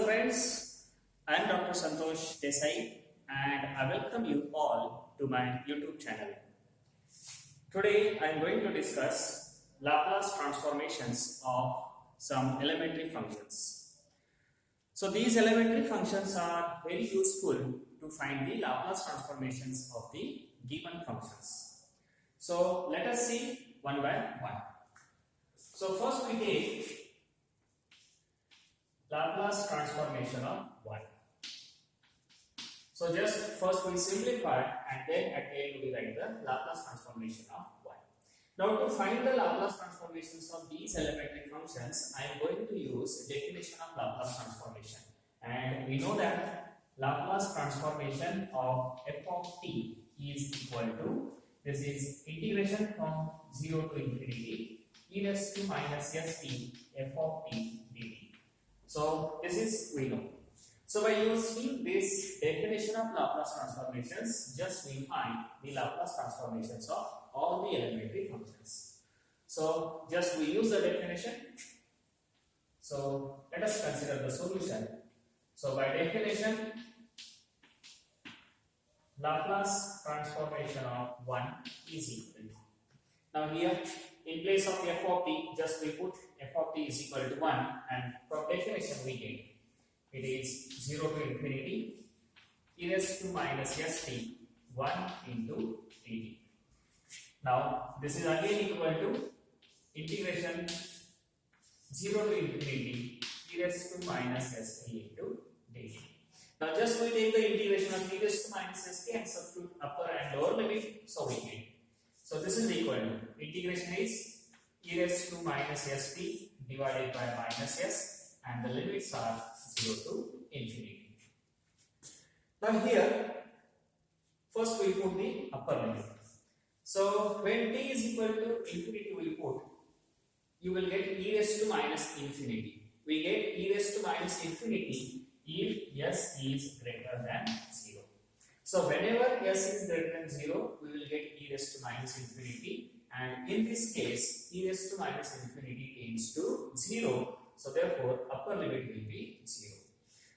Hello friends, I am Dr. Santosh Desai and I welcome you all to my YouTube channel. Today I am going to discuss Laplace transformations of some elementary functions. So these elementary functions are very useful to find the Laplace transformations of the given functions. So let us see one by one. So first we take Laplace transformation of 1. So just first we simplify and then at the end we write the Laplace transformation of 1. Now to find the Laplace transformations of these elementary functions, I am going to use definition of Laplace transformation. And we know that Laplace transformation of f of t is equal to, this is integration from 0 to infinity e raised to minus st f of t dt. So this is we know. So by using this definition of Laplace transformations, just we find the Laplace transformations of all the elementary functions. So just we use the definition. So let us consider the solution. So by definition, Laplace transformation of 1 is equal to. Now here in place of f of t, just we put f of t is equal to 1 and from definition we get it is 0 to infinity e raised to minus st 1 into dt. Now this is again equal to integration 0 to infinity e raised to minus st into dt. Now just we take the integration of e raised to minus st and substitute upper and lower limit, so we get. So this is equal to integration is e raised to minus st divided by minus s and the limits are 0 to infinity. Now here first we put the upper limit. So when t is equal to infinity we put, you will get e raised to minus infinity. We get e raised to minus infinity if s is greater than 0. So whenever s is greater than 0, we will get e raised to minus infinity, and in this case e raised to minus infinity tends to 0, so therefore upper limit will be 0.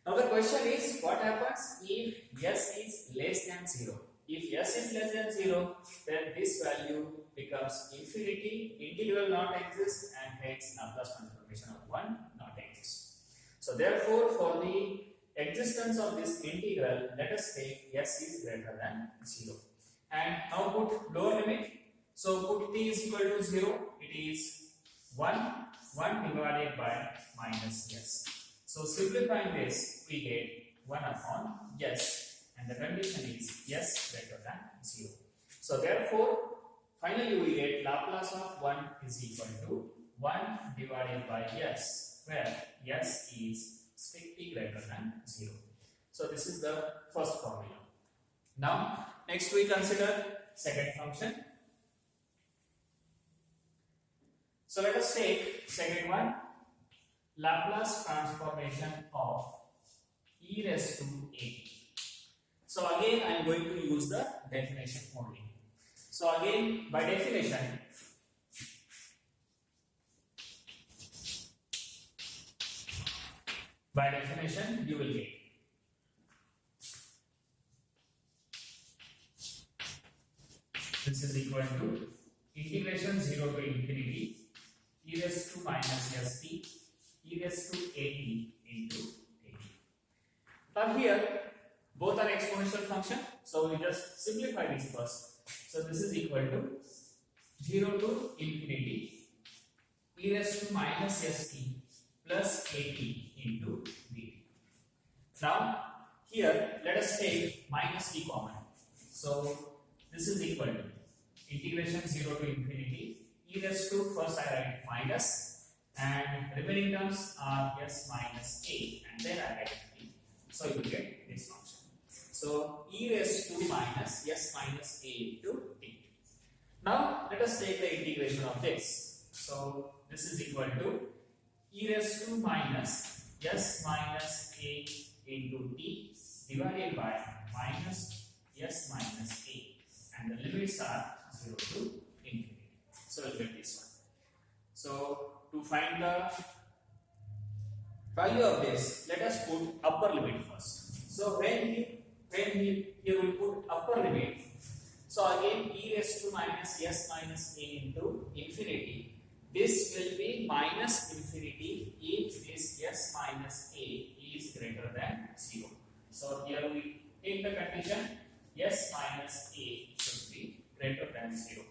Now the question is, what happens if s is less than 0? If s is less than 0, then this value becomes infinity, integral not exist, and hence Laplace transformation of 1 not exist. So therefore for the existence of this integral, let us take s is greater than 0. And now put lower limit. So put t is equal to 0, it is 1 divided by minus s. So simplifying this, we get 1 upon s, and the condition is s greater than 0. So therefore, finally we get Laplace of 1 is equal to 1 divided by s, where s is strictly greater than 0. So this is the first formula. Now next we consider second function. So let us take second one, Laplace transformation of e raised to at. So again I am going to use the definition only. So again by definition, you will get this is equal to integration 0 to infinity e raised to minus st e raised to at into at. Now here both are exponential function, so we just simplify this first. So this is equal to 0 to infinity e raised to minus st plus at into dt. Now here let us take minus t common. So this is equal to integration 0 to infinity e raised to, first I write minus and remaining terms are s minus a, and then I write t. So you get this function. So e raised to minus s minus a into t. Now let us take the integration of this. So this is equal to e raised to minus s minus a into t divided by minus s minus a, and the limits are 0 to infinity. So we'll get this one. So to find the value of this, let us put upper limit first. So here we put upper limit. So again e raised to minus s minus a into infinity. This will be minus infinity if this s minus a is greater than 0. So here we take the condition s minus a should be greater than 0.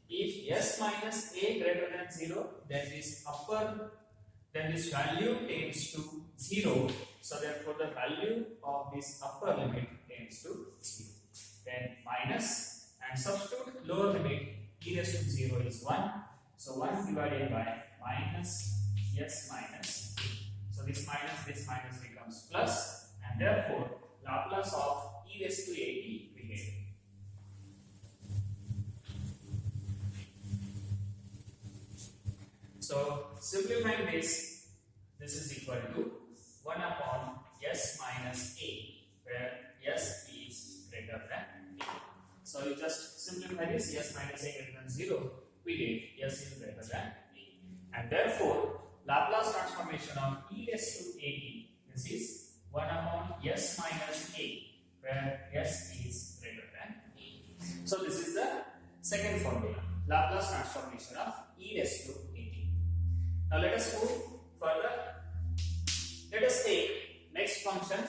If s minus a greater than 0, then this value tends to 0. So therefore the value of this upper limit tends to 0. Then minus and substitute lower limit e raised to 0 is 1. So 1 divided by minus s minus a. So this minus becomes plus, and therefore Laplace of e raised to at we get. So simplifying this is equal to 1 upon s minus a, where s is greater than a. So you just simplify this, s minus a greater than 0, we get s is greater than a. And therefore, Laplace transformation of e raised to at, this is 1 upon s minus a, where s is greater than a. So this is the second formula, Laplace transformation of e raised to at. Now let us move further. Let us take next function,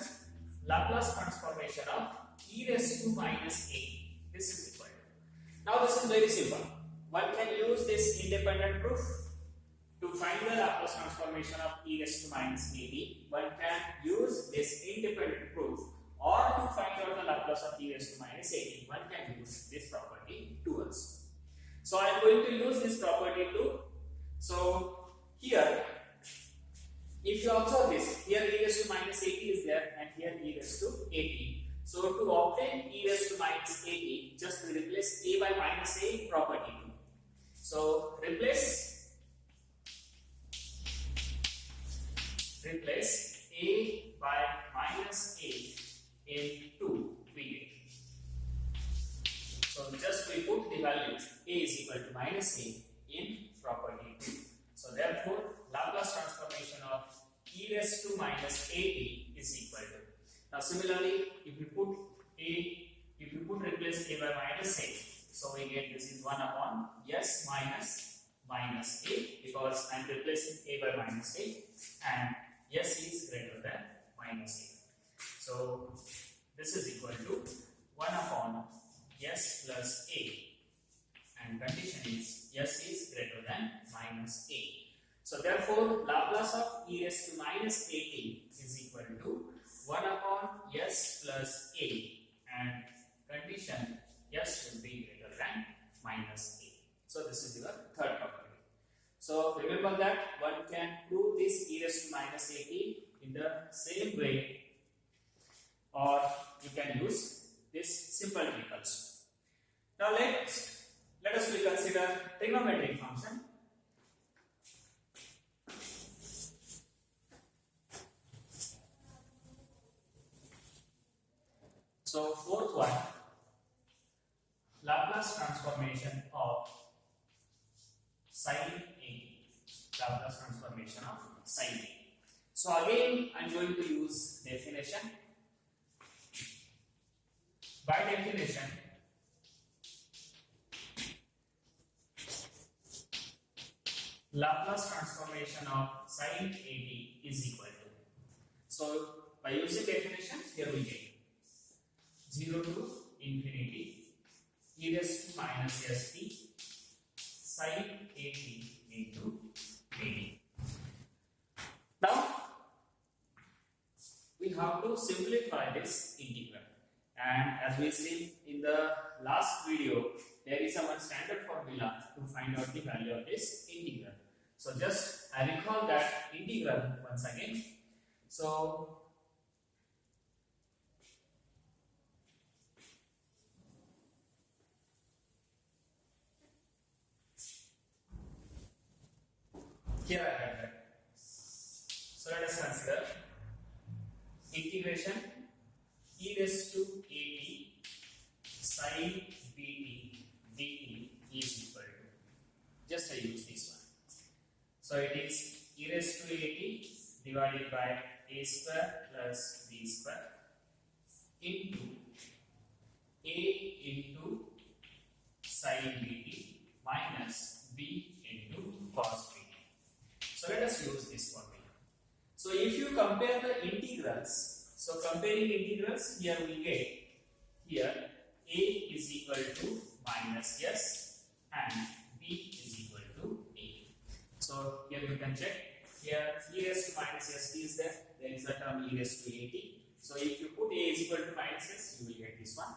Laplace transformation of e raised to minus a. This is equal to. Now this is very simple. One can use this independent proof to find the Laplace transformation of e raised to minus at. One can use this independent proof, or to find out the Laplace of e raised to minus at, one can use this property too also. So I am going to use this property too. So here, if you observe this, here e raised to minus at is there, and here e raised to at. So to obtain e raised to minus at, just replace a by minus a property 2. So replace a by minus a in 2 we get. So just we put the value a is equal to minus a in property 2. So therefore Laplace transformation of e raised to minus at is equal to. Now similarly, if you put replace a by minus a, so we get this is 1 upon s minus a, because I am replacing a by minus a, and s is greater than minus a. So this is equal to 1 upon s plus a, and condition is s is greater than minus a. So therefore Laplace of e raised to minus at is equal to 1 upon s plus a, and condition s should be greater than minus a. So this is your third property. So remember that one can prove this e raised to minus at in the same way, or you can use this simple trick also. Now let us consider trigonometric function. So fourth one, Laplace transformation of sin a. Laplace transformation of sin a. So again I am going to use definition. By definition, Laplace transformation of sin at is equal to. So by using definition, here we get 0 to infinity e raised to minus st sin at into at. Now we have to simplify this integral, and as we see in the last video, there is a one standard formula to find out the value of this integral. So just I recall that integral once again. So here I have that. So let us consider integration e raised to at sin bt dt is equal to, just I use this one. So it is e raised to at divided by a square plus b square into a into sin bt minus b into cos bt. So let us use this formula. So if you compare the integrals, so comparing integrals, here we get here a is equal to minus s and b is equal to a. So here you can check, here e raised to minus s is there is a term e raised to at. So if you put a is equal to minus s, you will get this one.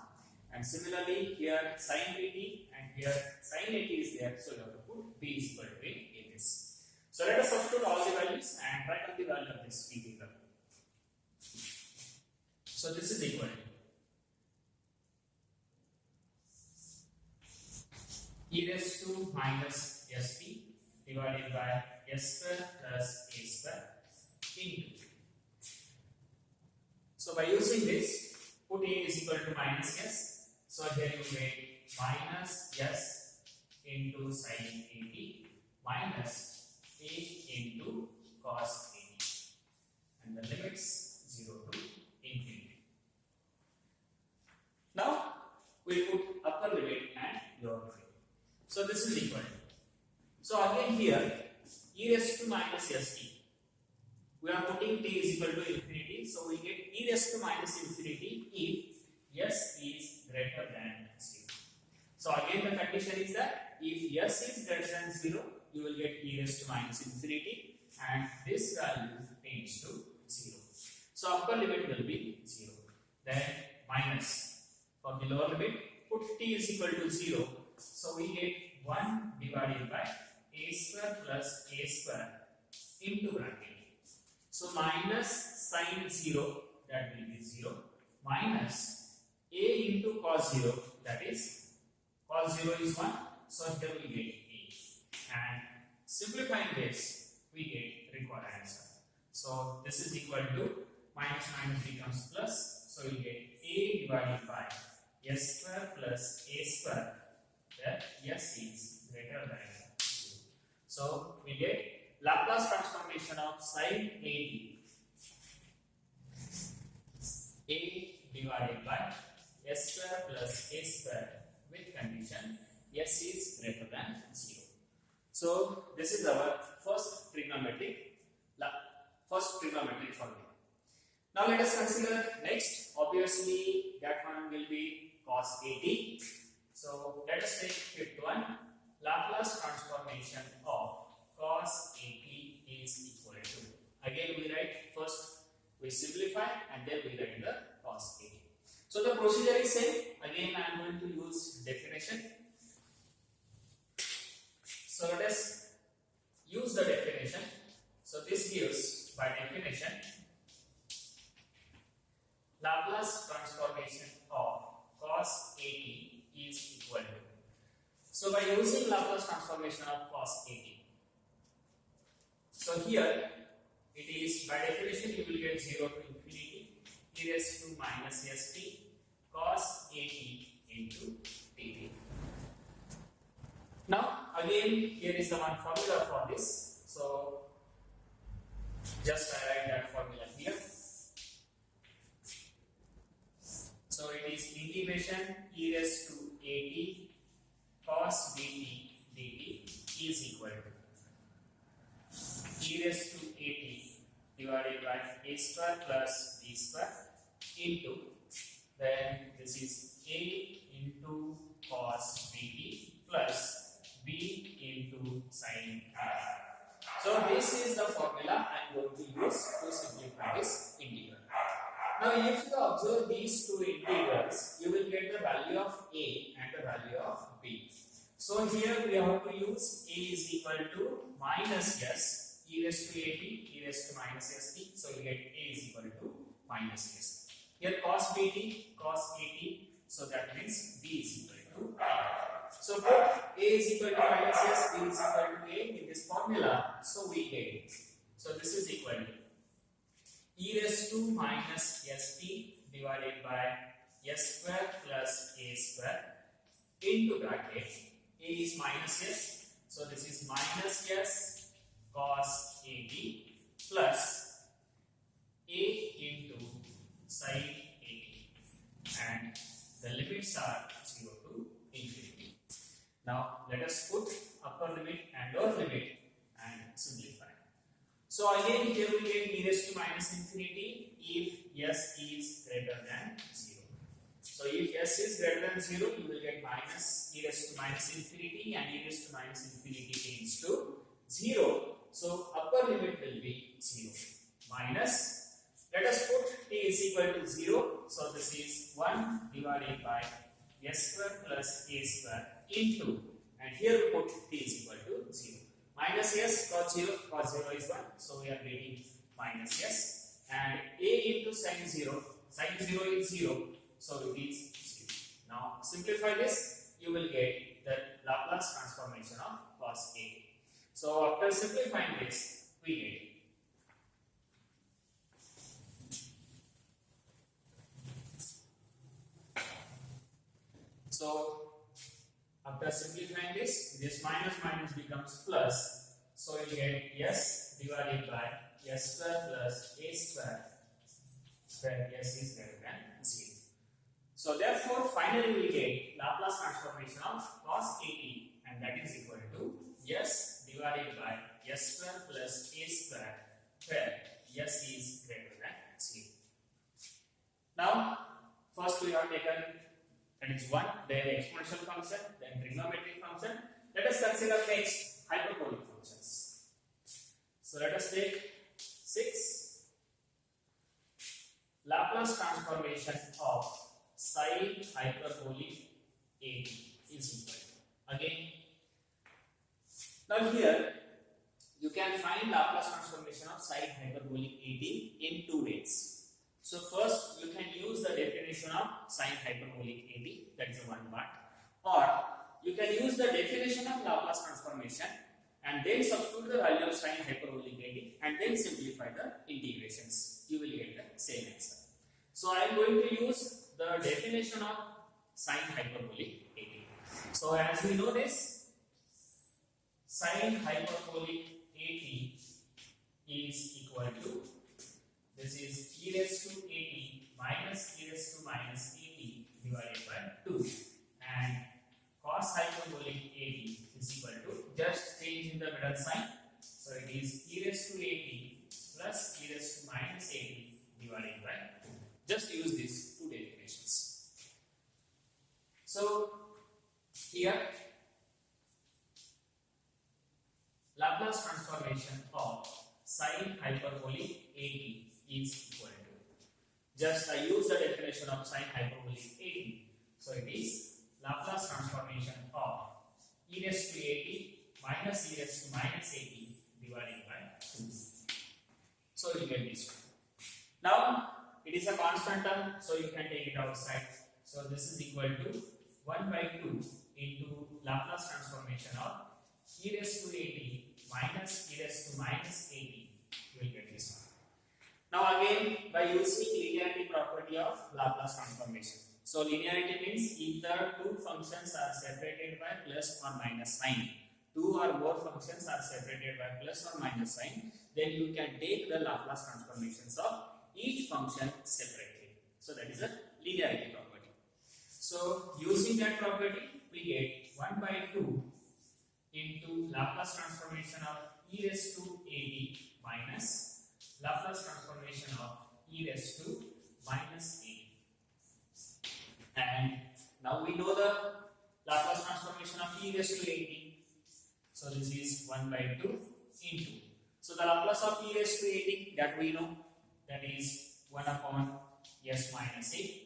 And similarly here sin bt and here sin at is there, so you have to put b is equal to a in this. So let us substitute all the values and write down the value of this integral. So this is equal to e raised to minus st divided by s square plus a square into. So by using this, put a is equal to minus s. So here you get minus s into sin at minus a into cos at, and the limits 0 to infinity. Now we put upper limit and lower limit. So this is equal to. So again here e raised to minus st. We are putting t is equal to infinity. So we get e raised to minus infinity if s is greater than 0. So again the condition is that if s is greater than 0, you will get e raised to minus infinity and this value tends to 0. So upper limit will be 0. Then minus for the lower limit, put t is equal to 0. So we get 1 divided by a square plus a square into bracket. So minus sin 0, that will be 0, minus a into cos 0, that is cos 0 is 1, so here we get a. And simplifying this, we get required answer. So this is equal to minus minus becomes plus, so we get a divided by s square plus a square, that s is greater than 0. So we get Laplace transformation of sin a divided by s square plus a square with condition s is greater than 0. So this is our first trigonometric formula. Now let us consider next. Obviously that one will be cos at. So let us take fifth one. Laplace transformation of cos at is equal to. Again we write first, we simplify and then we write the cos at. So the procedure is same. Again I am going to use definition. So let us use the definition. So this gives by definition Laplace transformation of cos at is equal to. So by using Laplace transformation of cos at, so here it is by definition you will get 0 to infinity e raised to minus st cos at into dt. Now again here is the one formula for this. So just I write that formula here. So it is integration e raised to at cos bt dt is equal to e raised to at divided by a square plus b square into, then this is a into cos bt plus b into sin r. So this is the formula I am going to use to simplify this integral. Now if you observe these two integrals, you will get the value of a and the value of b. So here we have to use a is equal to minus s e raised to at e raised to minus st. So we get a is equal to minus s. Here cos bt cos at, so that means b is equal to a. So put a is equal to minus s, b is equal to a in this formula. So we get, so this is equal to e raised to minus st divided by s square plus a square into bracket. A is minus s, so this is minus s cos at plus sine a t, and the limits are 0 to infinity. Now let us put upper limit and lower limit and simplify. So again here we get e raised to minus infinity if s is greater than 0. So if s is greater than 0, you will get minus e raised to minus infinity, and e raised to minus infinity tends to 0. So upper limit will be 0 minus, let us put t is equal to 0. So this is 1 divided by s square plus a square into, and here we put t is equal to 0. Minus s cos 0 is 1. So we are getting minus s, and a into sin 0 is 0. So it is 0. Now simplify this, you will get the Laplace transformation of cos a. So after simplifying this, we get after simplifying this minus minus becomes plus. So you get s divided by s square plus a square where s is greater than 0. So therefore finally we get Laplace transformation of cos at, and that is equal to s divided by s square plus a square where s is greater than 0. Now first we have taken, that is 1, then exponential function, then trigonometric function. Let us consider next hyperbolic functions. So let us take 6, Laplace transformation of sine hyperbolic at is equal to. Again, now here you can find Laplace transformation of sine hyperbolic at in 2 ways. So first you can use the definition of sine hyperbolic at, that is one part, or you can use the definition of Laplace transformation and then substitute the value of sine hyperbolic at and then simplify the integrations. You will get the same answer. So I am going to use the definition of sine hyperbolic at. So as we know this, sine hyperbolic at is equal to, this is e raised to at minus e raised to minus at divided by 2, and cos hyperbolic at is equal to, just change in the middle sign, so it is e raised to at plus e raised to minus at divided by 2. Just use these two definitions. So here Laplace transformation of sine hyperbolic at is equal to, just I use the definition of sine hyperbolic at. So it is Laplace transformation of e raised to at minus e raised to minus at divided by 2. So you get this one. Now it is a constant term, so you can take it outside. So this is equal to 1 by 2 into Laplace transformation of e raised to at minus e raised to minus at. You will get this one. Now again, by using linearity property of Laplace transformation. So linearity means if the two functions are separated by plus or minus sign, two or more functions are separated by plus or minus sign, then you can take the Laplace transformations of each function separately. So that is a linearity property. So using that property, we get 1 by 2 into Laplace transformation of e raised to at minus Laplace transformation of e raised to minus a. And now we know the Laplace transformation of e raised to at. So this is 1 by 2 into. So the Laplace of e raised to at, that we know, that is 1 upon s minus a.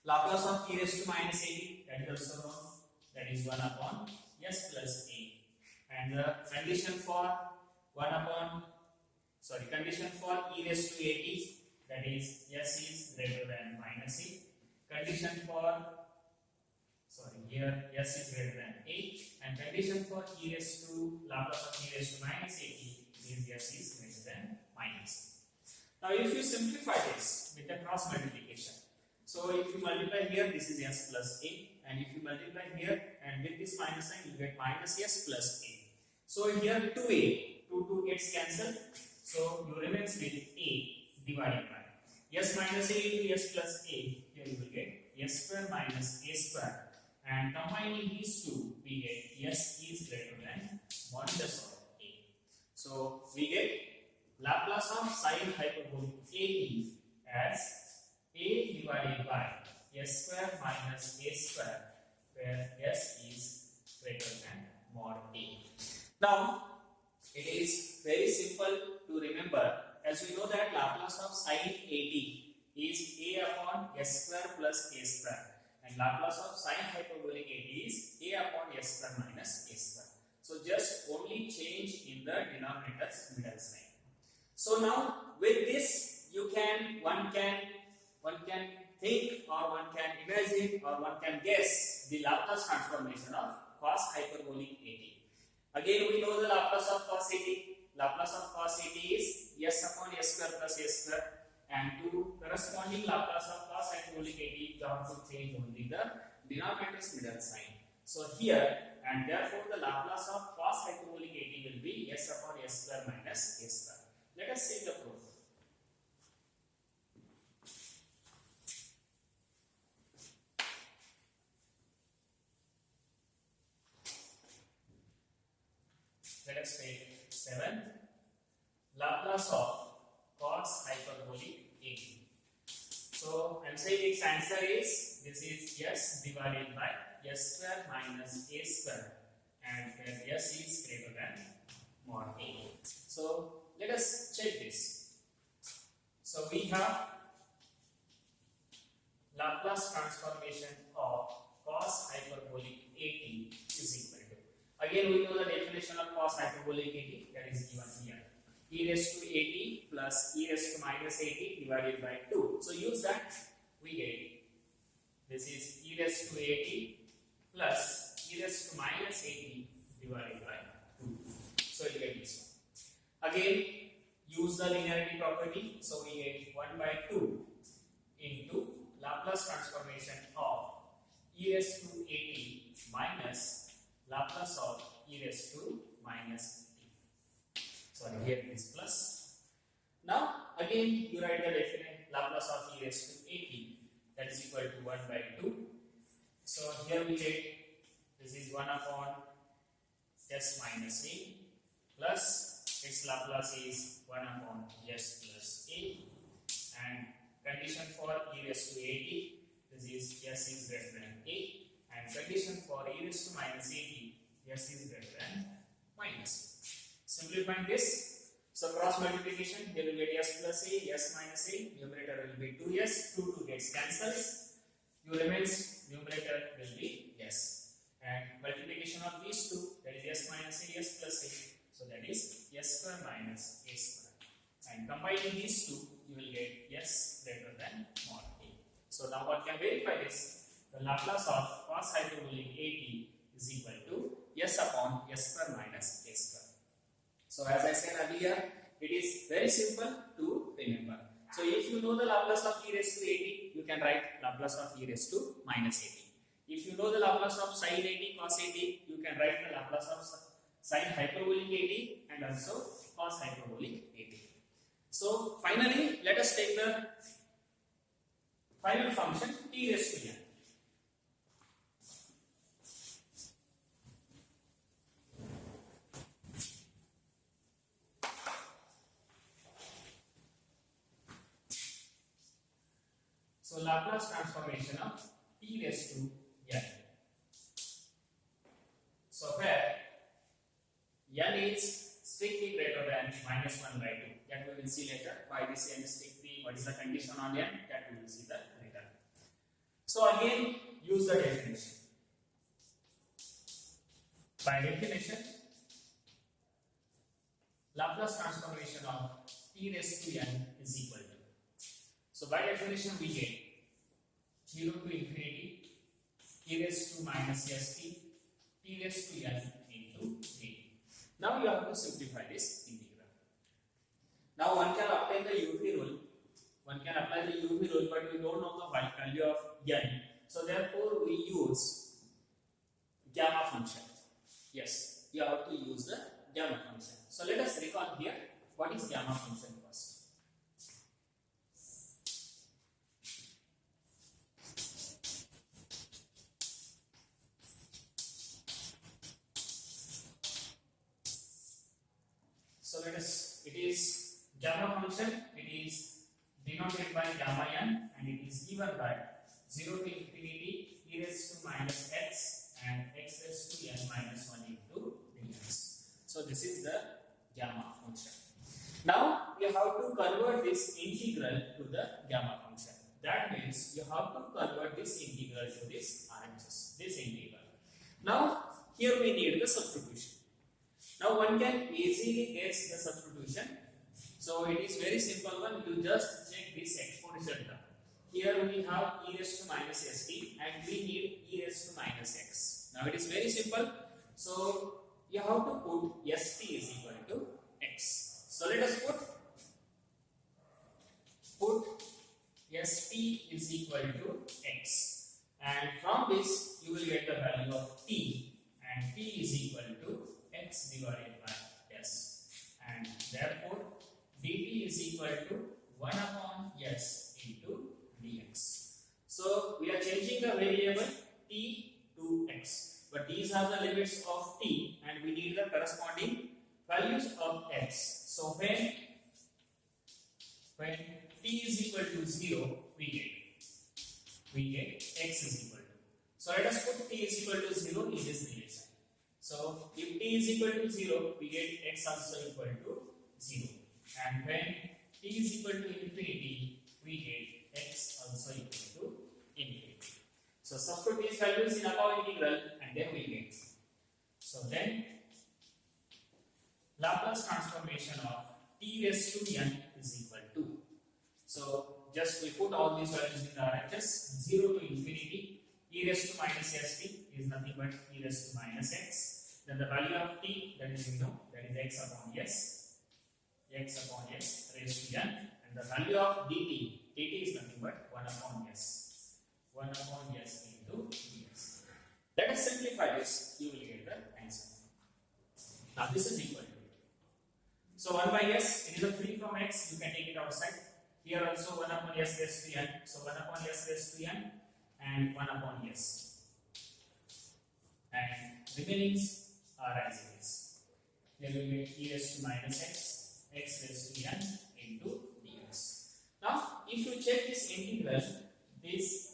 Laplace of e raised to minus a, that is also known, that is 1 upon s plus a. And the condition for condition for e raised to at, that is s is greater than minus a. Condition for, here s is greater than a, and condition for e raised to Laplace of e raised to minus at is s is greater than minus a. Now if you simplify this with the cross multiplication, so if you multiply here, this is s plus a, and if you multiply here and with this minus sign, you get minus s plus a. So here 2a, 2 gets cancelled, so you remains with a divided by s minus a into s plus a, here you will get s square minus a square, and combining these two we get s is greater than modulus of a. So we get Laplace of sine hyperbolic AE as a divided by s square minus a square, where s is greater than mod a. Now it is very simple to remember, as we know that Laplace of sine AT is a upon s square plus a square, and Laplace of sine hyperbolic AT is a upon s square minus a square. So just only change in the denominator's middle sign. So now with this one can think, or one can imagine, or one can guess the Laplace transformation of cos hyperbolic AT. Again we know the Laplace of cos AT. Laplace of cos AT is s upon s square plus a square, and to corresponding Laplace of cos hyperbolic AT you have to change only the denominator's middle sign. So here, and therefore the Laplace of cos hyperbolic AT will be s upon s square minus a square. Let us see the proof. Let us take 7. Laplace of cos hyperbolic AT. So I am saying its answer is, this is s divided by s square minus a square, and where s is greater than mod a. So let us check this. So we have Laplace transformation of cos hyperbolic AT is equal to, again we know the definition of cos hyperbolic AT, that is given here, e raised to AT plus e raised to minus AT divided by 2. So use that, we get this is e raised to AT plus e raised to minus AT divided by 2. So you get this one. Again use the linearity property, so we get 1 by 2 into Laplace transformation of e raised to AT minus Laplace of e raised to minus t. Sorry, here it is plus. Now again you write the definite Laplace of e raised to AT, that is equal to 1 by 2. So here we get this is 1 upon s minus a plus its Laplace is 1 upon s plus a, and condition for e raised to AT, this is s is greater than a, and condition for e raised to minus AT, s is greater than minus. Simplifying this, so cross multiplication, here will get s plus a, s minus a, numerator will be 2s, 2 gets cancels, you remains numerator will be s, and multiplication of these two, that is s minus a, s plus a, so that is s square minus a square, and combining these two you will get s greater than mod a. So now one can verify this. The Laplace of cos hyperbolic AT is equal to s upon s square minus a square. So as I said earlier, it is very simple to remember. So if you know the Laplace of e raised to AT, you can write Laplace of e raised to minus AT. If you know the Laplace of sin AT cos AT, you can write the Laplace of sin hyperbolic AT and also cos hyperbolic AT. So finally, let us take the final function t raised to n. So Laplace transformation of t raised to n. So where n is strictly greater than minus 1 by 2. That we will see later. Why this n is strictly, what is the condition on n, that we will see that later. So again, use the definition. By definition, Laplace transformation of t raised to n is equal to. So by definition we get 0 to infinity e raised to minus st t raised to n into 3. Now you have to simplify this integral. Now one can obtain the UV rule. One can apply the UV rule, but we don't know the value of n. So therefore we use gamma function. Yes, you have to use the gamma function. So let us recall here what is gamma function first. it is denoted by gamma n and it is given by 0 to infinity e raised to minus x and x raised to n minus 1 into dx. So this is the gamma function. Now you have to convert this integral to the gamma function. That means you have to convert this integral to this RHS, this integral. Now here we need the substitution. Now one can easily guess the substitution. So it is very simple one. You just check this exponential term. Here we have e raised to minus st and we need e raised to minus x. Now it is very simple. So you have to put st is equal to x. So let us put st is equal to x, and from this you will get the value of t, and t is equal to x divided by s, and therefore dt is equal to 1 upon s into dx. So we are changing the variable t to x, but these are the limits of t and we need the corresponding values of x. So when t is equal to 0, we get x is equal to. So let us put t is equal to 0 in this relation. So if t is equal to 0, we get x also equal to 0. And when t is equal to infinity, we get x also equal to infinity. So substitute these values in above integral and then we get. So then Laplace transformation of t raised to n is equal to. So just we put all these values in the RHS. 0 to infinity, e raised to minus st is nothing but e raised to minus x. Then the value of t, that is we know, that is x upon s raised to n, and the value of dt is nothing but 1 upon s into dx. Let us simplify this, you will get the answer. Now this is equal to. So 1 by s, it is a free from x, you can take it outside. Here also 1 upon s raised to n. So 1 upon s raised to n and 1 upon s. And remainings are as it is. Then we get e raised to minus x raised to n into dx. Now if you check this integral, this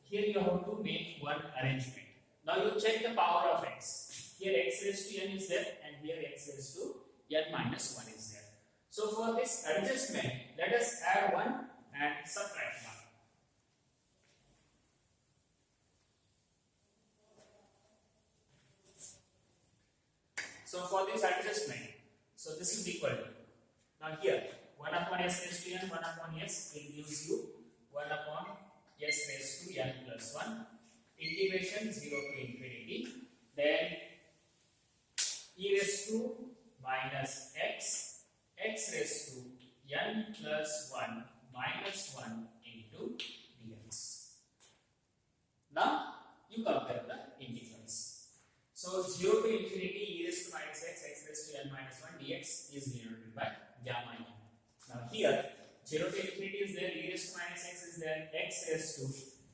here you have to make one arrangement. Now you check the power of x. Here x raised to n is there and here x raised to n minus 1 is there. So for this adjustment, let us add 1 and subtract 1. So for this adjustment, so this is equal to. Now here 1 upon s raised to n, 1 upon s, it gives you 1 upon s raised to n plus 1. Integration 0 to infinity. Then e raised to minus x raised to n plus 1 minus 1 into dx. Now you compare the integrals. So 0 to infinity e raised to minus x raised to n minus 1 dx is denoted by gamma n. Now here 0 to infinity is there, e raised to minus x is there, x raised to,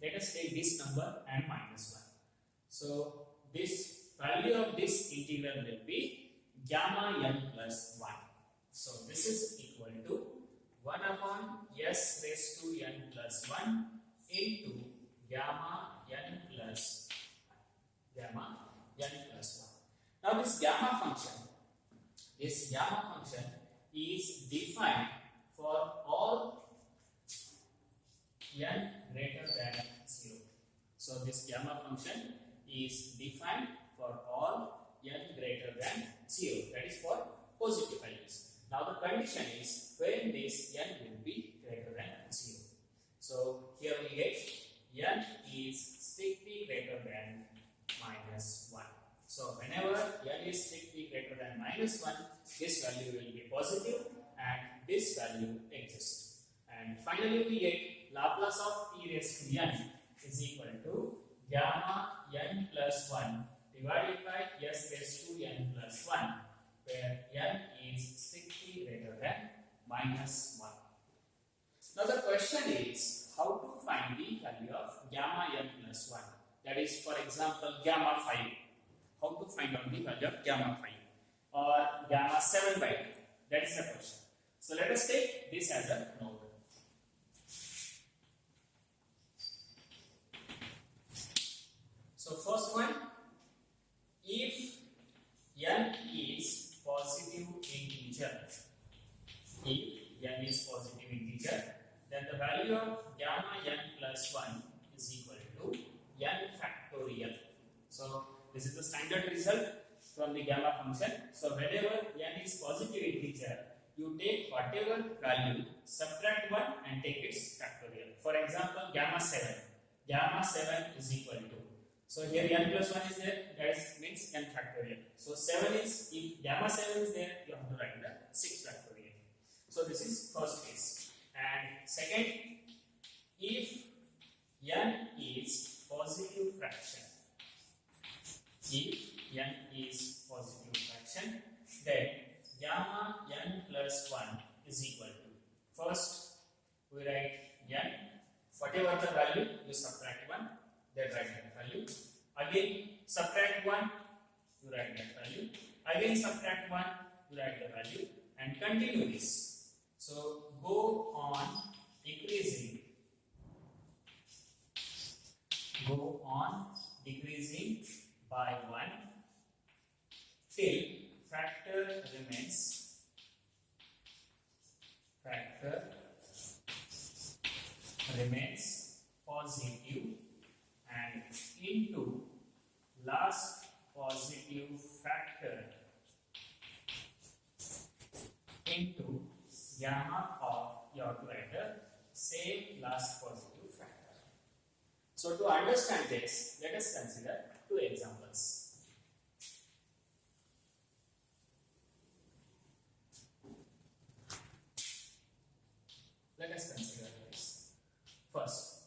let us take this number and minus 1. So this value of this integral will be gamma n plus 1. So this is equal to 1 upon s raised to n plus 1 into gamma n plus 1. Now this gamma function is defined for all n greater than 0. So this gamma function is defined for all n greater than 0. That is for positive values. Now the condition is when this n will be greater than 0. So here we get n is strictly greater than minus 1. So whenever n is strictly greater than minus 1, this value will be positive and this value exists. And finally we get Laplace of e raised to n is equal to gamma n plus 1 divided by s raised to n plus 1, where n is strictly greater than minus 1. Now the question is how to find the value of gamma n plus 1. That is, for example, gamma 5. How to find out the value of gamma 5 or gamma 7 by 2? That is the question. So let us take this as a node. So first one, if n is positive integer, if n is positive integer, then the value of gamma n plus 1 is equal to n factorial. So this is the standard result from the gamma function. So whenever n is positive integer, you take whatever value, subtract 1 and take its factorial. For example, gamma 7. Gamma 7 is equal to, so here n plus 1 is there, that means n factorial. So 7 is, if gamma 7 is there, you have to write the 6 factorial. So this is first case. And second, if n is positive fraction, if n is positive fraction, then gamma n plus 1 is equal to, first we write n, whatever the value, you subtract 1, then write that value. Again subtract 1, you write that value. Again subtract 1, you write the value, and continue this. So go on decreasing. Go on decreasing by 1 till factor remains positive, and into last positive factor into gamma of your writer, same last positive factor. So to understand this, let us consider two examples. Let us consider this. First,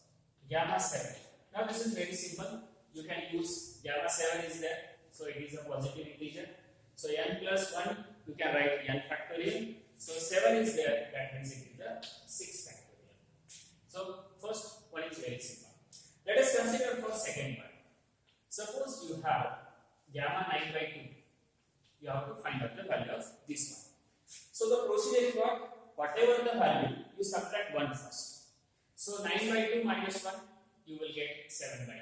gamma 7. Now this is very simple. You can use gamma 7 is there, so it is a positive integer. So n plus 1, you can write n factorial. So 7 is there, that means it is the 6 factorial. So first one is very simple. Let us consider for second one. Suppose you have gamma 9 by 2. You have to find out the value of this one. So the procedure is what? Whatever the value, you subtract 1 first. So 9 by 2 minus 1, you will get 7 by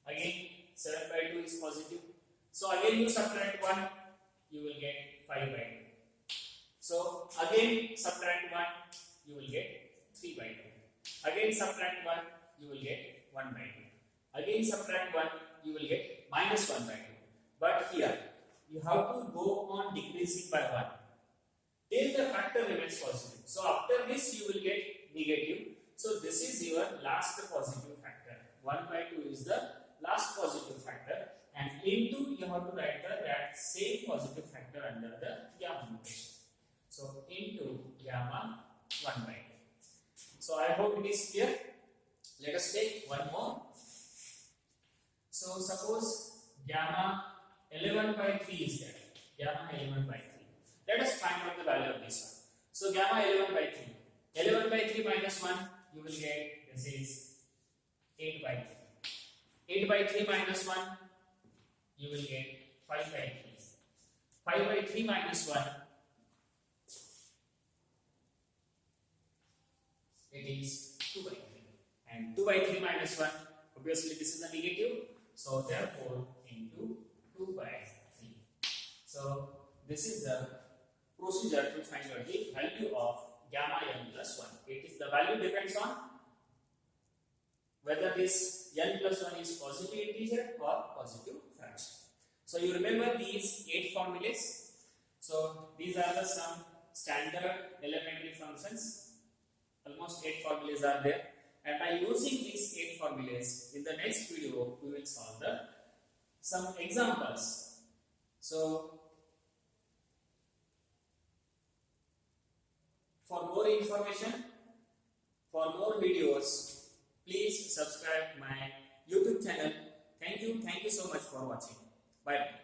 2. Again 7 by 2 is positive. So again you subtract 1, you will get 5 by 2. So again subtract 1, you will get 3 by 2. Again subtract 1, you will get 1 by 2. Again subtract 1, you will get minus 1 by 2. But here, you have to go on decreasing by 1 till the factor remains positive. So after this you will get negative. So this is your last positive factor. 1 by 2 is the last positive factor, and into you have to write that same positive factor under the gamma notation. So into gamma 1 by 2. So I hope it is clear. Let us take one more. So suppose gamma 11 by 3 is there. Gamma 11 by 3. Let us find out the value of this one. So gamma 11 by 3. 11 by 3 minus 1, you will get, this is 8 by 3. 8 by 3 minus 1, you will get 5 by 3. 5 by 3 minus 1, it is 2 by 3. And 2 by 3 minus 1, obviously this is a negative. So therefore into 2 by 3. So this is the procedure to find out the value of gamma n plus 1. It is, the value depends on whether this n plus 1 is positive integer or positive fraction. So you remember these 8 formulas. So these are the some standard elementary functions. Almost 8 formulas are there. And by using these 8 formulas, in the next video we will solve some examples. So for more information, for more videos, please subscribe my YouTube channel. Thank you so much for watching. Bye.